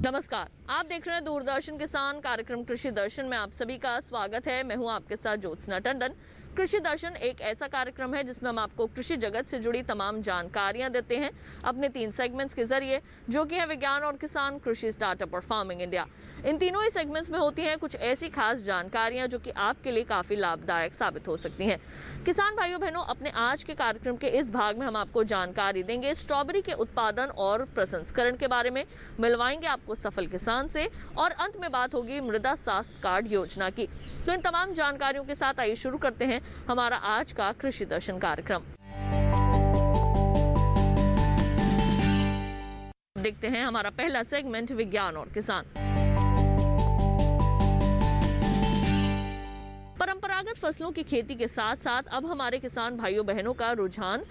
नमस्कार, आप देख रहे हैं दूरदर्शन किसान कार्यक्रम कृषि दर्शन में आप सभी का स्वागत है। मैं हूं आपके साथ ज्योत्सना टंडन। कृषि दर्शन एक ऐसा कार्यक्रम है जिसमें हम आपको कृषि जगत से जुड़ी तमाम जानकारियां देते हैं अपने 3 सेगमेंट्स के जरिए, जो कि है विज्ञान और किसान, कृषि, स्टार्टअप और फार्मिंग इंडिया। इन तीनों ही सेगमेंट्स में होती हैं कुछ ऐसी खास जानकारियां जो कि आपके लिए काफी लाभदायक साबित हो सकती हैं। किसान भाइयों बहनों, अपने आज के कार्यक्रम के इस भाग में हम आपको जानकारी देंगे स्ट्रॉबेरी के उत्पादन और प्रसंस्करण के बारे में, मिलवाएंगे आपको सफल किसान से और अंत में बात होगी मृदा स्वास्थ्य कार्ड योजना की। तो इन तमाम जानकारियों के साथ आइए शुरू करते हैं हमारा आज का कृषि दर्शन कार्यक्रम। देखते हैं हमारा पहला सेगमेंट विज्ञान और किसान। परंपरागत फसलों की खेती के साथ साथ अब हमारे किसान भाइयों बहनों का रुझान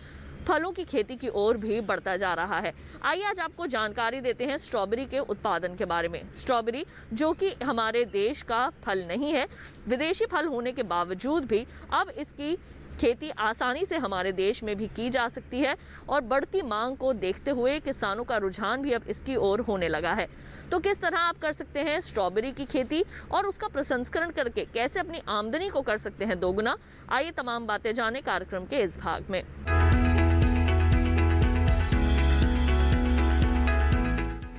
फलों की खेती की ओर भी बढ़ता जा रहा है। आइए आज आपको जानकारी देते हैं स्ट्रॉबेरी के उत्पादन के बारे में। स्ट्रॉबेरी जो कि हमारे देश का फल नहीं है, विदेशी फल होने के बावजूद भी अब इसकी खेती आसानी से हमारे देश में भी की जा सकती है और बढ़ती मांग को देखते हुए किसानों का रुझान भी अब इसकी ओर होने लगा है। तो किस तरह आप कर सकते हैं स्ट्रॉबेरी की खेती और उसका प्रसंस्करण करके कैसे अपनी आमदनी को कर सकते हैं दोगुना, आइए तमाम बातें जाने कार्यक्रम के इस भाग में।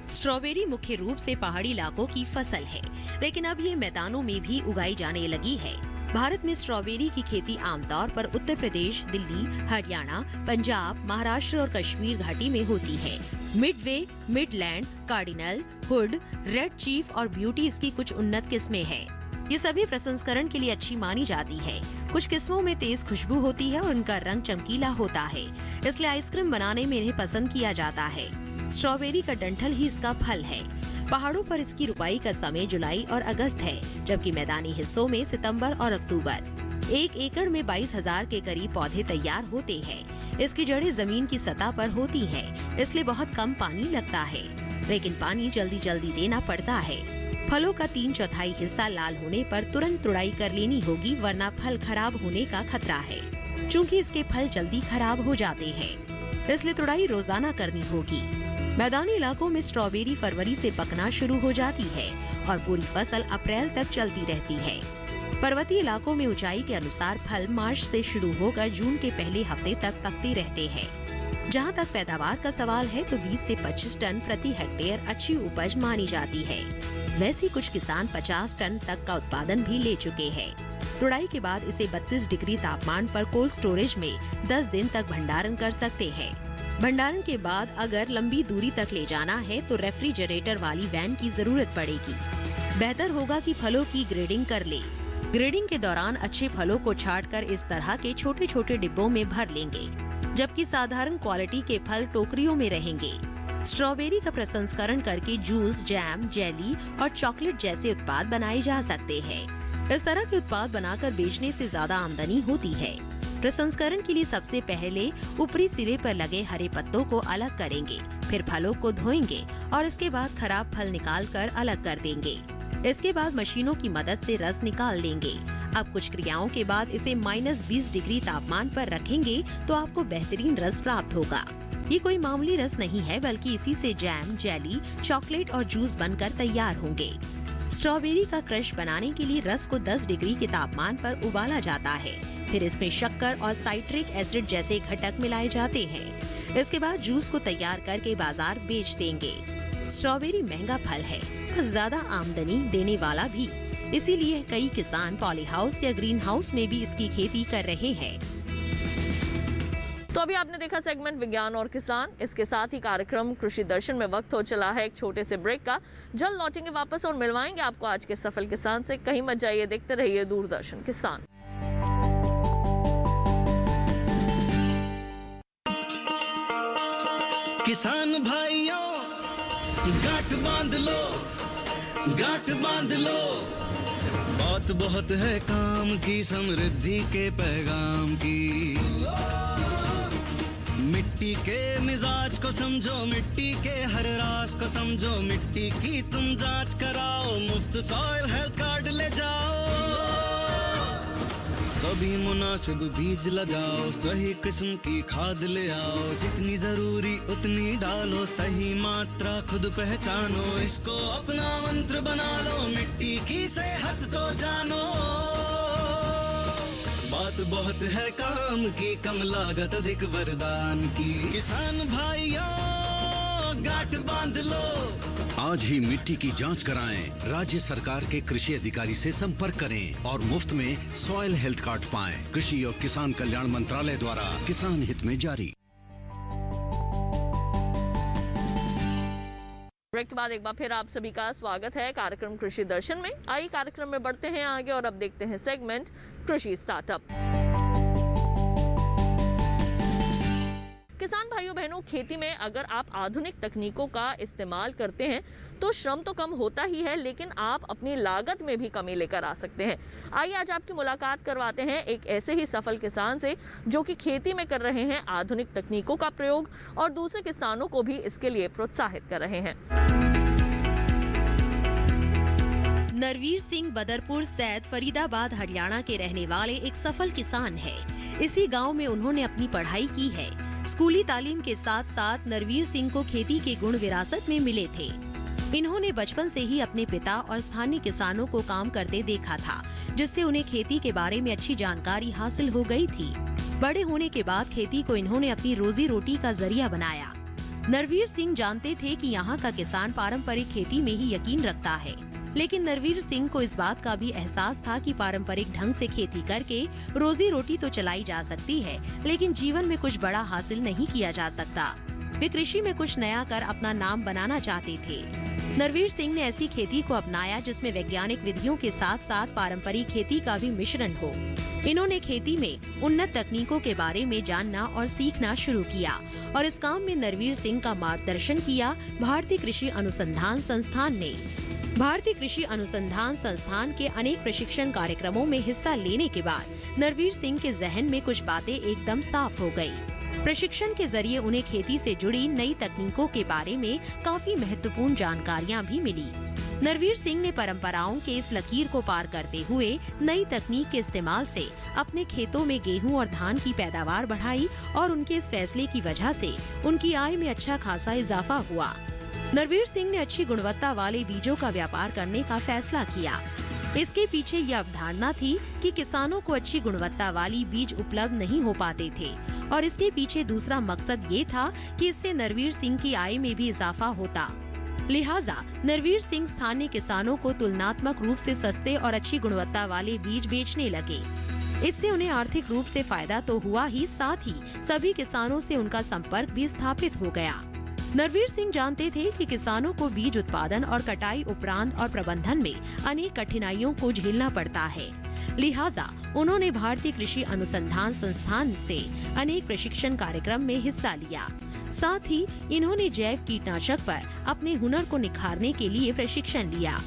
स्ट्रॉबेरी मुख्य रूप से पहाड़ी इलाकों की फसल है, लेकिन अब ये मैदानों में भी उगाई जाने लगी है। भारत में स्ट्रॉबेरी की खेती आमतौर पर उत्तर प्रदेश, दिल्ली, हरियाणा, पंजाब, महाराष्ट्र और कश्मीर घाटी में होती है। Midway, Midland, cardinal, hood, red chief और ब्यूटी इसकी कुछ उन्नत किस्में हैं। ये सभी प्रसंस्करण के लिए अच्छी मानी जाती है। कुछ किस्मों में तेज खुशबू होती है और उनका रंग चमकीला होता है, इसलिए आइसक्रीम बनाने में इन्हें पसंद किया जाता है। स्ट्रॉबेरी का डंठल ही इसका फल है। पहाड़ों पर इसकी रुपाई का समय जुलाई और अगस्त है, जबकि मैदानी हिस्सों में सितंबर और अक्टूबर। 1 एकड़ में 22,000 के करीब पौधे तैयार होते हैं। इसकी जड़ें जमीन की सतह पर होती हैं, इसलिए बहुत कम पानी लगता है, लेकिन पानी जल्दी जल्दी देना पड़ता है। फलों का 3/4 हिस्सा लाल होने पर तुरंत तुड़ाई कर लेनी होगी, वरना फल खराब होने का खतरा है। चूँकि इसके फल जल्दी खराब हो जाते हैं, इसलिए तुड़ाई रोजाना करनी होगी। मैदानी इलाकों में स्ट्रॉबेरी फरवरी से पकना शुरू हो जाती है और पूरी फसल अप्रैल तक चलती रहती है। पर्वतीय इलाकों में ऊंचाई के अनुसार फल मार्च से शुरू होकर जून के पहले हफ्ते तक पकते रहते हैं। जहां तक पैदावार का सवाल है तो 20 से 25 टन प्रति हेक्टेयर अच्छी उपज मानी जाती है। वैसे कुछ किसान 50 टन तक का उत्पादन भी ले चुके हैं। तुड़ाई के बाद इसे 32 डिग्री तापमान पर कोल्ड स्टोरेज में 10 दिन तक भंडारण कर सकते हैं। भंडारण के बाद अगर लंबी दूरी तक ले जाना है तो रेफ्रिजरेटर वाली वैन की जरूरत पड़ेगी। बेहतर होगा कि फलों की ग्रेडिंग कर ले। ग्रेडिंग के दौरान अच्छे फलों को छांटकर इस तरह के छोटे छोटे डिब्बों में भर लेंगे, जबकि साधारण क्वालिटी के फल टोकरियों में रहेंगे। स्ट्रॉबेरी का प्रसंस्करण करके जूस, जैम, जेली और चॉकलेट जैसे उत्पाद बनाए जा सकते हैं। इस तरह के उत्पाद बनाकर बेचने से ज्यादा आमदनी होती है। प्रसंस्करण के लिए सबसे पहले ऊपरी सिरे पर लगे हरे पत्तों को अलग करेंगे, फिर फलों को धोएंगे और इसके बाद खराब फल निकालकर अलग कर देंगे। इसके बाद मशीनों की मदद से रस निकाल लेंगे। अब कुछ क्रियाओं के बाद इसे -20 डिग्री तापमान पर रखेंगे तो आपको बेहतरीन रस प्राप्त होगा। ये कोई मामूली रस नहीं है, बल्कि इसी से जैम, जेली, चॉकलेट और जूस बनकर तैयार होंगे। स्ट्रॉबेरी का क्रश बनाने के लिए रस को 10 डिग्री के तापमान पर उबाला जाता है, फिर इसमें शक्कर और साइट्रिक एसिड जैसे घटक मिलाए जाते हैं। इसके बाद जूस को तैयार करके बाजार बेच देंगे। स्ट्रॉबेरी महंगा फल है और ज्यादा आमदनी देने वाला भी, इसीलिए कई किसान पॉली हाउस या ग्रीन हाउस में भी इसकी खेती कर रहे हैं। तो अभी आपने देखा सेगमेंट विज्ञान और किसान। इसके साथ ही कार्यक्रम कृषि दर्शन में वक्त हो चला है एक छोटे से ब्रेक का। जल्द लौटेंगे वापस और मिलवाएंगे आपको आज के सफल किसान से। कहीं मत जाइए, देखते रहिए दूरदर्शन किसान। किसान भाइयों गांठ बांध लो, गांठ बांध लो। बात बहुत है काम की, समृद्धि के पैगाम की। मिट्टी के मिजाज को समझो, मिट्टी के हर राज को समझो। मिट्टी की तुम जांच कराओ, मुफ्त सॉइल हेल्थ कार्ड ले जाओ। तो भी मुनासिब बीज लगाओ, सही किस्म की खाद ले आओ, जितनी जरूरी उतनी डालो, सही मात्रा खुद पहचानो, इसको अपना मंत्र बना लो, मिट्टी की सेहत को जानो। बात बहुत है काम की, कम लागत अधिक वरदान की, किसान भाइयों गांठ बांध लो। आज ही मिट्टी की जांच कराएं। राज्य सरकार के कृषि अधिकारी से संपर्क करें और मुफ्त में सॉइल हेल्थ कार्ड पाएं। कृषि और किसान कल्याण मंत्रालय द्वारा किसान हित में जारी। ब्रेक के बाद एक बार फिर आप सभी का स्वागत है कार्यक्रम कृषि दर्शन में। आइए कार्यक्रम में बढ़ते हैं आगे और अब देखते हैं सेगमेंट कृषि स्टार्टअप। किसान भाइयों बहनों, खेती में अगर आप आधुनिक तकनीकों का इस्तेमाल करते हैं तो श्रम तो कम होता ही है, लेकिन आप अपनी लागत में भी कमी लेकर आ सकते हैं। आइए आज आपकी मुलाकात करवाते हैं एक ऐसे ही सफल किसान से जो कि खेती में कर रहे हैं आधुनिक तकनीकों का प्रयोग और दूसरे किसानों को भी इसके लिए प्रोत्साहित कर रहे हैं। नरवीर सिंह बदरपुर सैद फरीदाबाद हरियाणा के रहने वाले एक सफल किसान है। इसी गांव में उन्होंने अपनी पढ़ाई की है। स्कूली तालीम के साथ साथ नरवीर सिंह को खेती के गुण विरासत में मिले थे। इन्होंने बचपन से ही अपने पिता और स्थानीय किसानों को काम करते देखा था, जिससे उन्हें खेती के बारे में अच्छी जानकारी हासिल हो गई थी। बड़े होने के बाद खेती को इन्होंने अपनी रोजी रोटी का जरिया बनाया। नरवीर सिंह जानते थे कि यहाँ का किसान पारंपरिक खेती में ही यकीन रखता है, लेकिन नरवीर सिंह को इस बात का भी एहसास था कि पारंपरिक ढंग से खेती करके रोजी रोटी तो चलाई जा सकती है, लेकिन जीवन में कुछ बड़ा हासिल नहीं किया जा सकता। वे कृषि में कुछ नया कर अपना नाम बनाना चाहते थे। नरवीर सिंह ने ऐसी खेती को अपनाया जिसमें वैज्ञानिक विधियों के साथ साथ पारंपरिक खेती का भी मिश्रण हो। इन्होंने खेती में उन्नत तकनीकों के बारे में जानना और सीखना शुरू किया और इस काम में नरवीर सिंह का मार्गदर्शन किया भारतीय कृषि अनुसंधान संस्थान ने। भारतीय कृषि अनुसंधान संस्थान के अनेक प्रशिक्षण कार्यक्रमों में हिस्सा लेने के बाद नरवीर सिंह के जहन में कुछ बातें एकदम साफ हो गयी। प्रशिक्षण के जरिए उन्हें खेती से जुड़ी नई तकनीकों के बारे में काफी महत्वपूर्ण जानकारियां भी मिली। नरवीर सिंह ने परंपराओं के इस लकीर को पार करते हुए नई तकनीक के इस्तेमाल से अपने खेतों में गेहूं और धान की पैदावार बढ़ाई और उनके इस फैसले की वजह से उनकी आय में अच्छा खासा इजाफा हुआ। नरवीर सिंह ने अच्छी गुणवत्ता वाले बीजों का व्यापार करने का फैसला किया। इसके पीछे यह अवधारणा थी कि किसानों को अच्छी गुणवत्ता वाली बीज उपलब्ध नहीं हो पाते थे और इसके पीछे दूसरा मकसद ये था कि इससे नरवीर सिंह की आय में भी इजाफा होता। लिहाजा नरवीर सिंह स्थानीय किसानों को तुलनात्मक रूप से सस्ते और अच्छी गुणवत्ता वाले बीज बेचने लगे। इससे उन्हें आर्थिक रूप से फायदा तो हुआ ही, साथ ही सभी किसानों से उनका संपर्क भी स्थापित हो गया। नरवीर सिंह जानते थे कि किसानों को बीज उत्पादन और कटाई उपरांत और प्रबंधन में अनेक कठिनाइयों को झेलना पड़ता है। लिहाजा उन्होंने भारतीय कृषि अनुसंधान संस्थान से अनेक प्रशिक्षण कार्यक्रम में हिस्सा लिया। साथ ही इन्होंने जैव कीटनाशक पर अपने हुनर को निखारने के लिए प्रशिक्षण लिया।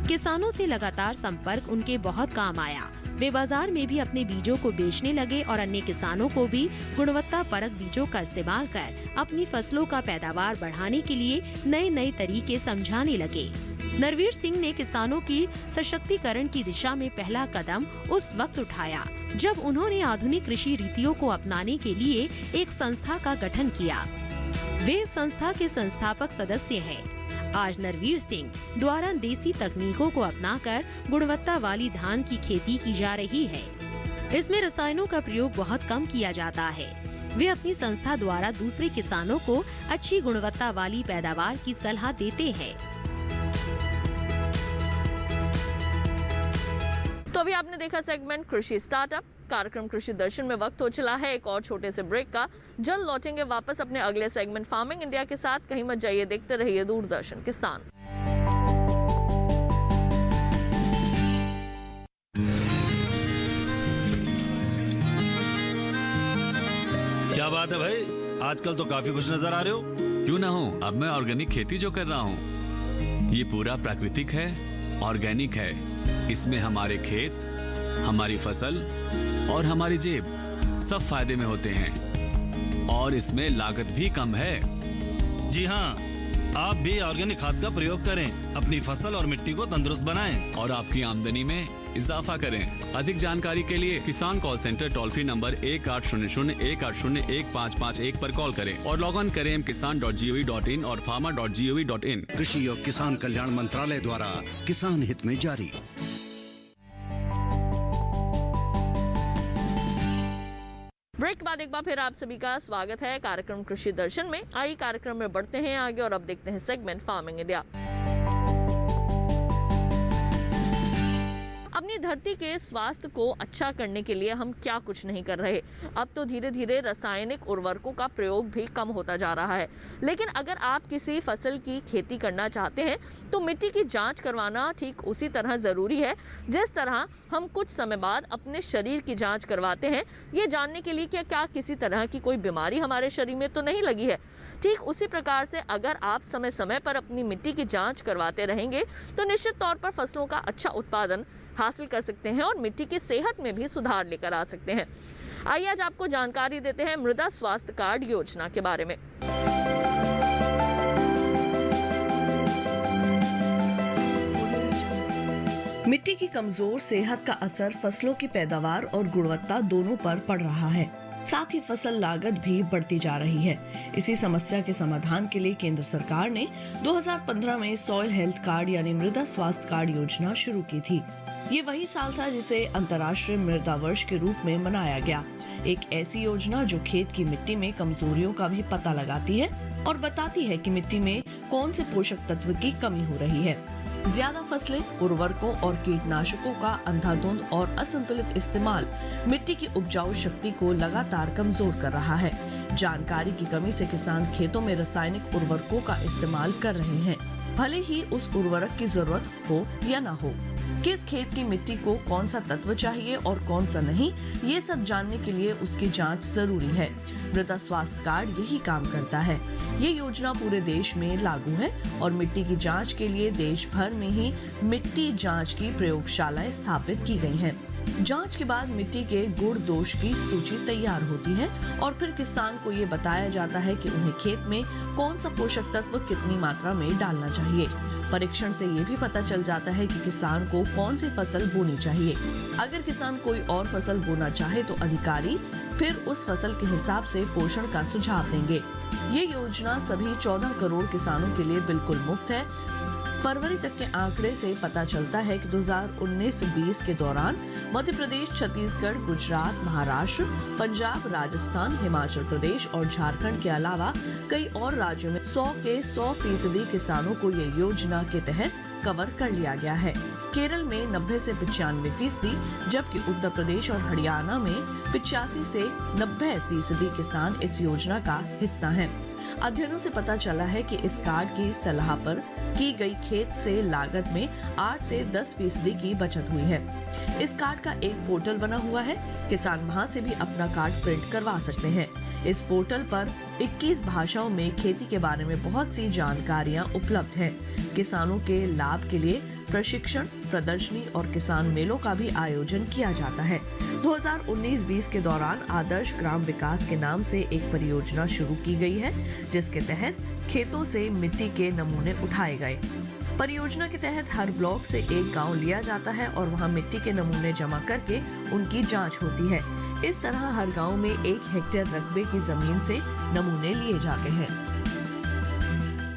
किसानों से लगातार संपर्क उनके बहुत काम आया। वे बाजार में भी अपने बीजों को बेचने लगे और अन्य किसानों को भी गुणवत्ता परक बीजों का इस्तेमाल कर अपनी फसलों का पैदावार बढ़ाने के लिए नए नए तरीके समझाने लगे। नरवीर सिंह ने किसानों की सशक्तिकरण की दिशा में पहला कदम उस वक्त उठाया जब उन्होंने आधुनिक कृषि रीतियों को अपनाने के लिए एक संस्था का गठन किया। वे संस्था के संस्थापक सदस्य हैं। आज नरवीर सिंह द्वारा देसी तकनीकों को अपनाकर गुणवत्ता वाली धान की खेती की जा रही है। इसमें रसायनों का प्रयोग बहुत कम किया जाता है। वे अपनी संस्था द्वारा दूसरे किसानों को अच्छी गुणवत्ता वाली पैदावार की सलाह देते हैं। तो अभी आपने देखा सेगमेंट कृषि स्टार्टअप। कार्यक्रम कृषि दर्शन में वक्त हो चला है एक और छोटे से ब्रेक का। जल्द लौटेंगे वापस अपने अगले सेगमेंट फार्मिंग इंडिया के साथ। कहीं मत जाइए, देखते रहिए दूरदर्शन किसान। क्या बात है भाई, आजकल तो काफी खुश नजर आ रहे हो। क्यों ना हो, अब मैं ऑर्गेनिक खेती जो कर रहा हूँ ये पूरा प्राकृतिक है, ऑर्गेनिक है। इसमें हमारे खेत, हमारी फसल और हमारी जेब सब फायदे में होते हैं और इसमें लागत भी कम है। जी हाँ, आप भी ऑर्गेनिक खाद का प्रयोग करें, अपनी फसल और मिट्टी को तंदुरुस्त बनाएं। और आपकी आमदनी में इजाफा करें। अधिक जानकारी के लिए किसान call centre toll free number 1800-180-1551 पर कॉल करें और लॉग ऑन करें kisan.gov.in और farmer.gov.in। कृषि और किसान कल्याण मंत्रालय द्वारा किसान हित में जारी। ब्रेक के बाद एक बार फिर आप सभी का स्वागत है कार्यक्रम कृषि दर्शन में। आइए कार्यक्रम में बढ़ते हैं आगे और अब देखते हैं सेगमेंट फार्मिंग इंडिया। अपनी धरती के स्वास्थ्य को अच्छा करने के लिए हम क्या कुछ नहीं कर रहे। अब तो धीरे धीरे रासायनिक उर्वरकों का प्रयोग भी कम होता जा रहा है, लेकिन अगर आप किसी फसल की खेती करना चाहते हैं तो मिट्टी की जांच करवाना ठीक उसी तरह जरूरी है जिस तरह हम कुछ समय बाद अपने शरीर की जांच करवाते हैं, ये जानने के लिए कि क्या किसी तरह की कोई बीमारी हमारे शरीर में तो नहीं लगी है। ठीक उसी प्रकार से अगर आप समय समय पर अपनी मिट्टी की जांच करवाते रहेंगे तो निश्चित तौर पर फसलों का अच्छा उत्पादन हासिल कर सकते हैं और मिट्टी की सेहत में भी सुधार लेकर आ सकते हैं। आइए आज आपको जानकारी देते हैं मृदा स्वास्थ्य कार्ड योजना के बारे में। मिट्टी की कमजोर सेहत का असर फसलों की पैदावार और गुणवत्ता दोनों पर पड़ रहा है। साथ ही फसल लागत भी बढ़ती जा रही है। इसी समस्या के समाधान के लिए केंद्र सरकार ने 2015 में सॉइल हेल्थ कार्ड यानी मृदा स्वास्थ्य कार्ड योजना शुरू की थी। ये वही साल था जिसे अंतर्राष्ट्रीय मृदा वर्ष के रूप में मनाया गया। एक ऐसी योजना जो खेत की मिट्टी में कमजोरियों का भी पता लगाती है और बताती है कि मिट्टी में कौन से पोषक तत्व की कमी हो रही है। ज्यादा फसलें, उर्वरकों और कीटनाशकों का अंधाधुंध और असंतुलित इस्तेमाल मिट्टी की उपजाऊ शक्ति को लगातार कमजोर कर रहा है। जानकारी की कमी से किसान खेतों में रासायनिक उर्वरकों का इस्तेमाल कर रहे हैं, भले ही उस उर्वरक की जरूरत हो या न हो। किस खेत की मिट्टी को कौन सा तत्व चाहिए और कौन सा नहीं, ये सब जानने के लिए उसकी जांच जरूरी है। मृदा स्वास्थ्य कार्ड यही काम करता है। ये योजना पूरे देश में लागू है और मिट्टी की जांच के लिए देश भर में ही मिट्टी जांच की प्रयोगशालाएं स्थापित की गई हैं। जांच के बाद मिट्टी के गुण दोष की सूची तैयार होती है और फिर किसान को ये बताया जाता है कि उन्हें खेत में कौन सा पोषक तत्व कितनी मात्रा में डालना चाहिए। परीक्षण से ये भी पता चल जाता है कि किसान को कौन सी फसल बोनी चाहिए। अगर किसान कोई और फसल बोना चाहे तो अधिकारी फिर उस फसल के हिसाब से पोषण का सुझाव देंगे। ये योजना सभी 14 करोड़ किसानों के लिए बिल्कुल मुफ्त है। फरवरी तक के आंकड़े से पता चलता है कि 2019-20 के दौरान मध्य प्रदेश, छत्तीसगढ़, गुजरात, महाराष्ट्र, पंजाब, राजस्थान, हिमाचल प्रदेश और झारखंड के अलावा कई और राज्यों में 100 के 100% किसानों को ये योजना के तहत कवर कर लिया गया है। केरल में 90 से 95%, जबकि उत्तर प्रदेश और हरियाणा में 85 से 90% किसान इस योजना का हिस्सा हैं। अध्ययनों से पता चला है कि इस कार्ड की सलाह पर की गई खेत से लागत में 8 से 10% की बचत हुई है। इस कार्ड का एक पोर्टल बना हुआ है, किसान वहां से भी अपना कार्ड प्रिंट करवा सकते हैं। इस पोर्टल पर 21 भाषाओं में खेती के बारे में बहुत सी जानकारियां उपलब्ध हैं। किसानों के लाभ के लिए प्रशिक्षण, प्रदर्शनी और किसान मेलों का भी आयोजन किया जाता है। 2019-20 के दौरान आदर्श ग्राम विकास के नाम से एक परियोजना शुरू की गई है, जिसके तहत खेतों से मिट्टी के नमूने उठाए गए। परियोजना के तहत हर ब्लॉक से एक गांव लिया जाता है और वहां मिट्टी के नमूने जमा करके उनकी जांच होती है। इस तरह हर गांव में 1 हेक्टेयर रकबे की जमीन से नमूने लिए जाते हैं।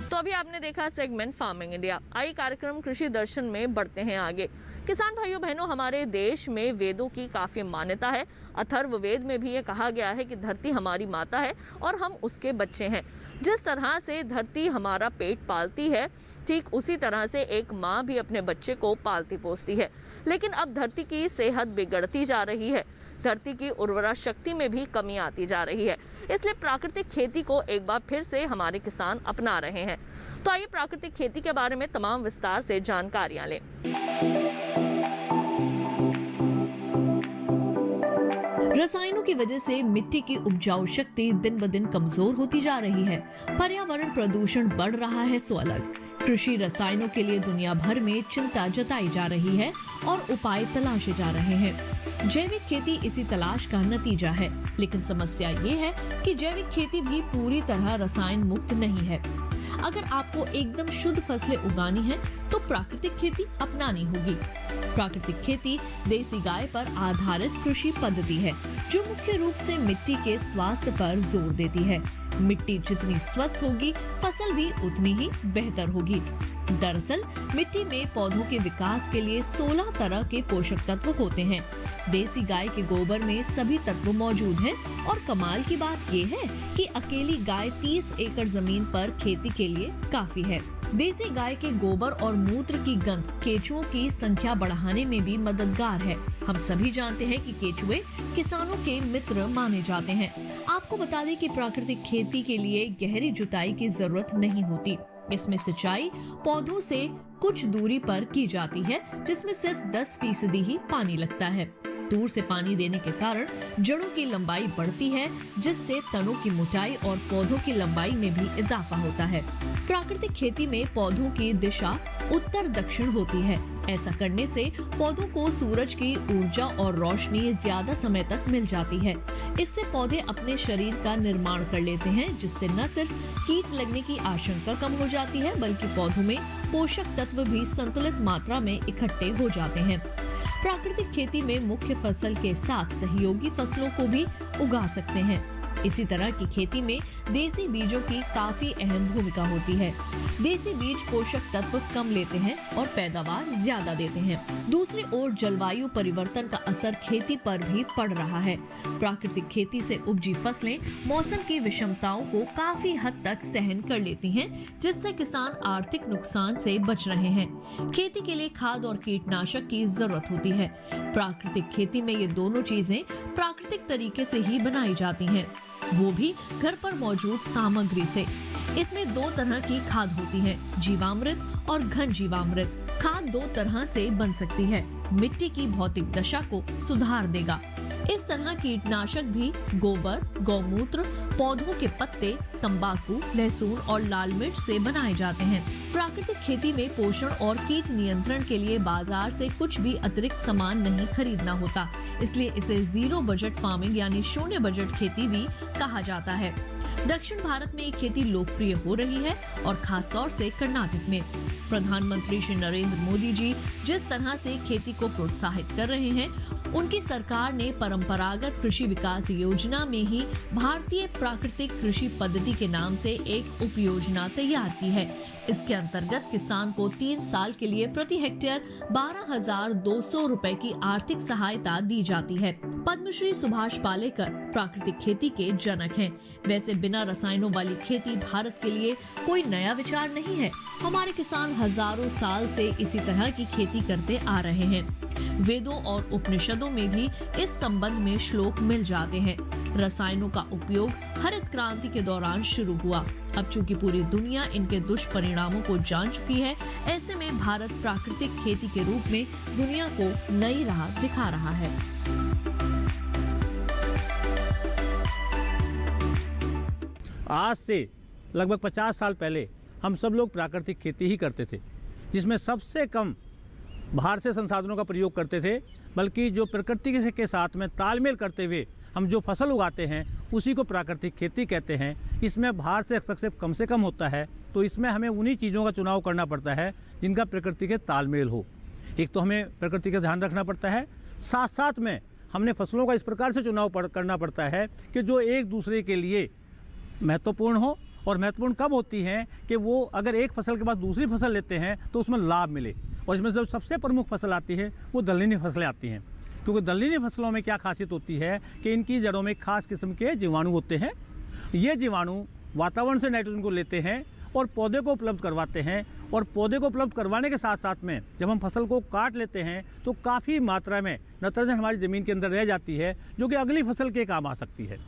तो अभी आपने देखा सेगमेंट फार्मिंग इंडिया। आइए कार्यक्रम कृषि दर्शन में बढ़ते हैं आगे। किसान भाइयों बहनों, हमारे देश में वेदों की काफी मान्यता है। अथर्ववेद में भी ये कहा गया है कि धरती हमारी माता है और हम उसके बच्चे हैं। जिस तरह से धरती हमारा पेट पालती है, ठीक उसी तरह से एक माँ भी अपने बच्चे को पालती पोसती है। लेकिन अब धरती की सेहत बिगड़ती जा रही है, धरती की उर्वरा शक्ति में भी कमी आती जा रही है। इसलिए प्राकृतिक खेती को एक बार फिर से हमारे किसान अपना रहे हैं। तो आइए प्राकृतिक खेती के बारे में तमाम विस्तार से जानकारियां लें। रसायनों की वजह से मिट्टी की उपजाऊ शक्ति दिन ब दिन कमजोर होती जा रही है। पर्यावरण प्रदूषण बढ़ रहा है सो अलग। कृषि रसायनों के लिए दुनिया भर में चिंता जताई जा रही है और उपाय तलाशे जा रहे हैं। जैविक खेती इसी तलाश का नतीजा है, लेकिन समस्या ये है कि जैविक खेती भी पूरी तरह रसायन मुक्त नहीं है। अगर आपको एकदम शुद्ध फसलें उगानी है तो प्राकृतिक खेती अपनानी होगी। प्राकृतिक खेती देसी गाय पर आधारित कृषि पद्धति है जो मुख्य रूप से मिट्टी के स्वास्थ्य पर जोर देती है। मिट्टी जितनी स्वस्थ होगी, फसल भी उतनी ही बेहतर होगी। दरअसल मिट्टी में पौधों के विकास के लिए 16 तरह के पोषक तत्व होते हैं। देसी गाय के गोबर में सभी तत्व मौजूद हैं और कमाल की बात ये है कि अकेली गाय 30 एकड़ जमीन पर खेती के लिए काफी है। देसी गाय के गोबर और मूत्र की गंध केचुओं की संख्या बढ़ाने में भी मददगार है। हम सभी जानते हैं कि केचुए किसानों के मित्र माने जाते हैं। आपको बता दें कि प्राकृतिक खेती के लिए गहरी जुताई की जरूरत नहीं होती। इसमें सिंचाई पौधों से कुछ दूरी पर की जाती है, जिसमें सिर्फ 10% ही पानी लगता है। दूर से पानी देने के कारण जड़ों की लंबाई बढ़ती है, जिससे तनों की मोटाई और पौधों की लंबाई में भी इजाफा होता है। प्राकृतिक खेती में पौधों की दिशा उत्तर दक्षिण होती है। ऐसा करने से पौधों को सूरज की ऊर्जा और रोशनी ज्यादा समय तक मिल जाती है। इससे पौधे अपने शरीर का निर्माण कर लेते हैं, जिससे न सिर्फ कीट लगने की आशंका कम हो जाती है, बल्कि पौधों में पोषक तत्व भी संतुलित मात्रा में इकट्ठे हो जाते हैं। प्राकृतिक खेती में मुख्य फसल के साथ सहयोगी फसलों को भी उगा सकते हैं। इसी तरह की खेती में देसी बीजों की काफी अहम भूमिका होती है। देसी बीज पोषक तत्व कम लेते हैं और पैदावार ज्यादा देते हैं। दूसरी ओर जलवायु परिवर्तन का असर खेती पर भी पड़ रहा है। प्राकृतिक खेती से उपजी फसलें मौसम की विषमताओं को काफी हद तक सहन कर लेती हैं, जिससे किसान आर्थिक नुकसान से बच रहे हैं। खेती के लिए खाद और कीटनाशक की जरूरत होती है। प्राकृतिक खेती में ये दोनों चीजें प्राकृतिक तरीके से ही बनाई जाती हैं, वो भी घर पर मौजूद सामग्री से। इसमें 2 तरह की खाद होती है, जीवामृत और घन जीवामृत। खाद 2 तरह से बन सकती है। मिट्टी की भौतिक दशा को सुधार देगा। इस तरह कीटनाशक भी गोबर, गौमूत्र, पौधों के पत्ते, तंबाकू, लहसुन और लाल मिर्च से बनाए जाते हैं। प्राकृतिक खेती में पोषण और कीट नियंत्रण के लिए बाजार से कुछ भी अतिरिक्त सामान नहीं खरीदना होता, इसलिए इसे जीरो बजट फार्मिंग यानी शून्य बजट खेती भी कहा जाता है। दक्षिण भारत में ये खेती लोकप्रिय हो रही है और खास तौर से कर्नाटक में। प्रधानमंत्री श्री नरेंद्र मोदी जी जिस तरह से खेती को प्रोत्साहित कर रहे हैं, उनकी सरकार ने परंपरागत कृषि विकास योजना में ही भारतीय प्राकृतिक कृषि पद्धति के नाम से एक उप योजना तैयार की है। इसके अंतर्गत किसान को 3 साल के लिए प्रति हेक्टेयर 12,200 रुपए की आर्थिक सहायता दी जाती है। पद्मश्री सुभाष पालेकर प्राकृतिक खेती के जनक हैं। वैसे बिना रसायनों वाली खेती भारत के लिए कोई नया विचार नहीं है। हमारे किसान हजारों साल से इसी तरह की खेती करते आ रहे हैं। वेदों और उपनिषदों में भी इस संबंध में श्लोक मिल जाते हैं। रसायनों का उपयोग हरित क्रांति के दौरान शुरू हुआ। अब चूंकि पूरी दुनिया इनके दुष्परिणामों को जान चुकी है, ऐसे में भारत प्राकृतिक खेती के रूप में दुनिया को नई राह दिखा रहा है। आज से लगभग 50 साल पहले हम सब लोग प्राकृतिक खेती ही करते थे, जिसमें सबसे कम बाहर से संसाधनों का प्रयोग करते थे, बल्कि जो प्रकृति के साथ में तालमेल करते हुए हम जो फसल उगाते हैं उसी को प्राकृतिक खेती कहते हैं। इसमें बाहर से हस्तक्षेप कम से कम होता है, तो इसमें हमें उन्हीं चीज़ों का चुनाव करना पड़ता है जिनका प्रकृति के तालमेल हो। एक तो हमें प्रकृति का ध्यान रखना पड़ता है, साथ साथ में हमने फसलों का इस प्रकार से चुनाव करना पड़ता है कि जो एक दूसरे के लिए महत्वपूर्ण हो। और महत्वपूर्ण कब होती हैं कि वो अगर एक फसल के बाद दूसरी फसल लेते हैं तो उसमें लाभ मिले। और इसमें जो सबसे प्रमुख फसल आती है वो दलहनी फसलें आती हैं, क्योंकि दलहनी फसलों में क्या खासियत होती है कि इनकी जड़ों में खास किस्म के जीवाणु होते हैं। ये जीवाणु वातावरण से नाइट्रोजन को लेते हैं और पौधे को उपलब्ध करवाते हैं। और पौधे को उपलब्ध करवाने के साथ साथ में जब हम फसल को काट लेते हैं तो काफ़ी मात्रा में नाइट्रोजन हमारी ज़मीन के अंदर रह जाती है, जो कि अगली फसल के काम आ सकती है।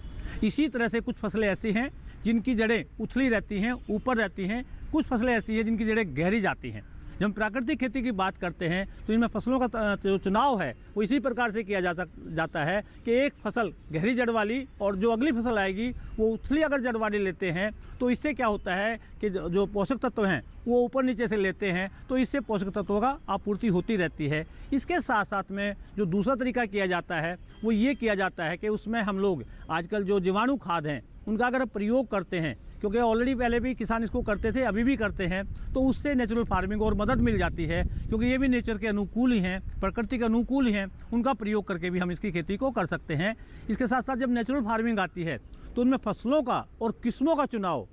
इसी तरह से कुछ फसलें ऐसी हैं जिनकी जड़ें उछली रहती हैं, ऊपर रहती हैं। कुछ फसलें ऐसी हैं जिनकी जड़ें गहरी जाती हैं। जब हम प्राकृतिक खेती की बात करते हैं तो इनमें फसलों का जो चुनाव है वो इसी प्रकार से किया जाता है कि एक फसल गहरी जड़ वाली और जो अगली फसल आएगी वो उथली अगर जड़ वाली लेते हैं तो इससे क्या होता है कि जो पोषक तत्व हैं वो ऊपर नीचे से लेते हैं, तो इससे पोषक तत्वों का आपूर्ति होती रहती है। इसके साथ साथ में जो दूसरा तरीका किया जाता है वो ये किया जाता है कि उसमें हम लोग आजकल जो जीवाणु खाद हैं उनका अगर प्रयोग करते हैं, क्योंकि ऑलरेडी पहले भी किसान इसको करते थे, अभी भी करते हैं, तो उससे नेचुरल फार्मिंग और मदद मिल जाती है, क्योंकि ये भी नेचर के अनुकूल ही हैं, प्रकृति के अनुकूल ही हैं। उनका प्रयोग करके भी हम इसकी खेती को कर सकते हैं। इसके साथ साथ जब नेचुरल फार्मिंग आती है तो उनमें फसलों का और किस्मों का चुनाव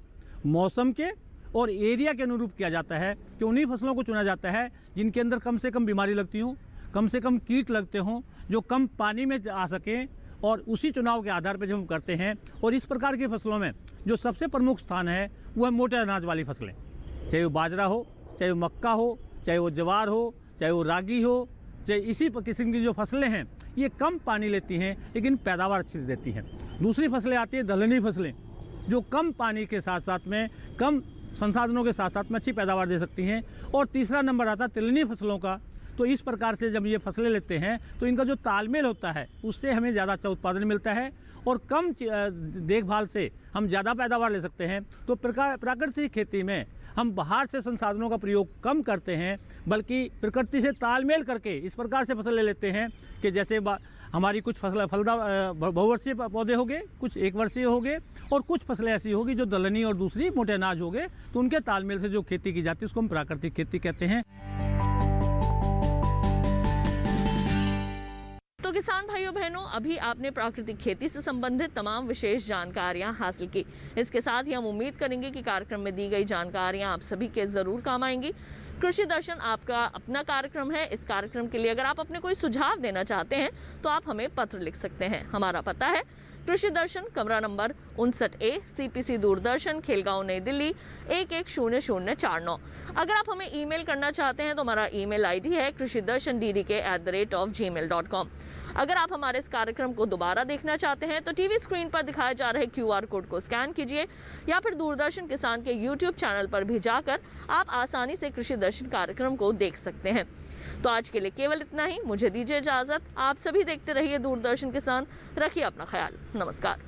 मौसम के और एरिया के अनुरूप किया जाता है, कि उन्हीं फसलों को चुना जाता है जिनके अंदर कम से कम बीमारी लगती हो, कम से कम कीट लगते हों, जो कम पानी में आ सकें, और उसी चुनाव के आधार पर जब हम करते हैं। और इस प्रकार की फसलों में जो सबसे प्रमुख स्थान है वो है मोटे अनाज वाली फसलें, चाहे वो बाजरा हो, चाहे वो मक्का हो, चाहे वो ज्वार हो, चाहे वो रागी हो, चाहे इसी किस्म की जो फसलें हैं, ये कम पानी लेती हैं लेकिन पैदावार अच्छी देती हैं। दूसरी फसलें आती हैं दलहनी फसलें, जो कम पानी के साथ साथ में, कम संसाधनों के साथ साथ में अच्छी पैदावार दे सकती हैं। और तीसरा नंबर आता है तिलहनी फसलों का। तो इस प्रकार से जब ये फसलें लेते हैं तो इनका जो तालमेल होता है उससे हमें ज़्यादा अच्छा उत्पादन मिलता है, और कम देखभाल से हम ज़्यादा पैदावार ले सकते हैं। तो प्राकृतिक खेती में हम बाहर से संसाधनों का प्रयोग कम करते हैं, बल्कि प्रकृति से तालमेल करके इस प्रकार से फसल ले लेते हैं कि जैसे हमारी कुछ फलदार बहुवर्षीय पौधे हो गए, कुछ एक वर्षीय हो गए, और कुछ फसलें ऐसी होगी जो दलहनी और दूसरी मोटे अनाज हो गए। तो उनके तालमेल से जो खेती की जाती है उसको हम प्राकृतिक खेती कहते हैं। तो किसान भाइयों बहनों, अभी आपने प्राकृतिक खेती से संबंधित तमाम विशेष जानकारियां हासिल की। इसके साथ ही हम उम्मीद करेंगे कि कार्यक्रम में दी गई जानकारियां आप सभी के जरूर काम आएंगी। कृषि दर्शन आपका अपना कार्यक्रम है। इस कार्यक्रम के लिए अगर आप अपने कोई सुझाव देना चाहते हैं तो आप हमें पत्र लिख सकते हैं। हमारा पता है कृषि दर्शन, कमरा number 59A, CPC Doordarshan, Khelgaon, नई दिल्ली 110049। अगर आप हमें ईमेल करना चाहते हैं तो हमारा ईमेल आईडी है krishidarshandk@gmail.com। अगर आप हमारे इस कार्यक्रम को दोबारा देखना चाहते हैं तो टीवी स्क्रीन पर दिखाए जा रहे QR कोड को स्कैन कीजिए, या फिर दूरदर्शन किसान के YouTube चैनल पर भी जाकर आप आसानी से कृषि दर्शन कार्यक्रम को देख सकते हैं। तो आज के लिए केवल इतना ही। मुझे दीजिए इजाजत। आप सभी देखते रहिए दूरदर्शन किसान। रखिए अपना ख्याल। नमस्कार।